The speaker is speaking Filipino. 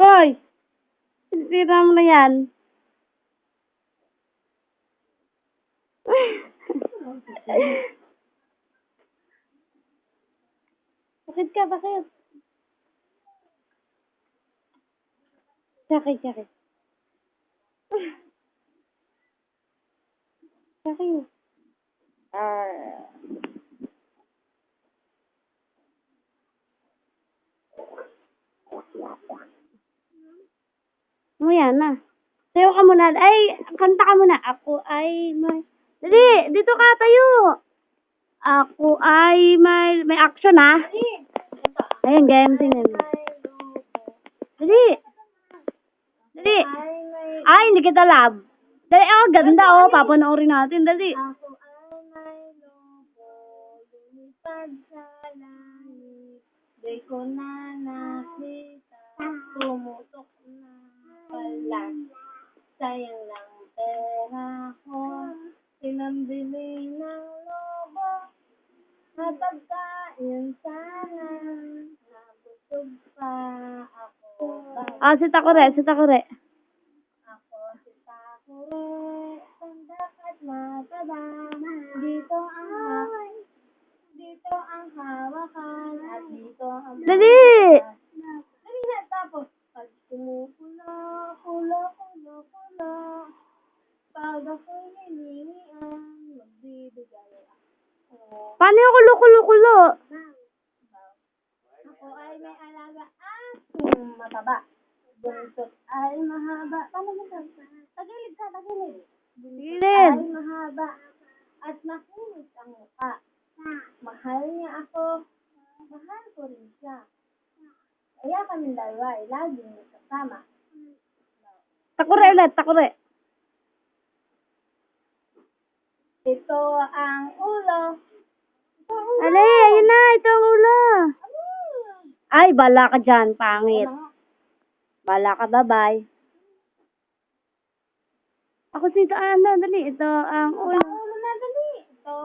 Hoy! Sira mo na yan. Bakit ka? Bakit? Sakit. Sakit. Mo yan na. Tayo ka muna. Ay, kanta ka muna. Ako ay may... Dali, dito ka tayo. Ako ay may action ha. Ayun, game. Tingnan. Dali. Dali. Ay, hindi kita love. Dali, ganda oh. Papanoorin natin. Dali. Ako ay may lobo, lumipad sa langit. Di ko na nakita, tumutok na pala. Sayang lang pera ko, sinambili ng lobo. Napagkain sana, nabusog pa ako. Si Takore. Ako si Takure, tanda at mataba. Dito ang hawakan at dito ang Dali. Dali na, tapos pag kumukula, kula. Pag ako'y hiningian, magbibigay ako. Paano yung kulo? Ako ay may alaga at mataba. Buntot ay mahaba. Paano mo ka? Tagilid ka. Buntot ay mahaba at makinis ang mukha. Mahal niya ako. Mahal ko rin siya. Kaya kaming dalawa ay laging magkasama. Takore ulit. Takore. Ito ang ulo. Alay, ayun na. Ito ang ulo. Ay, bala ka dyan. Pangit. Bala ka, bye-bye. Ako si ito, dali. Ito ang ulo. Ito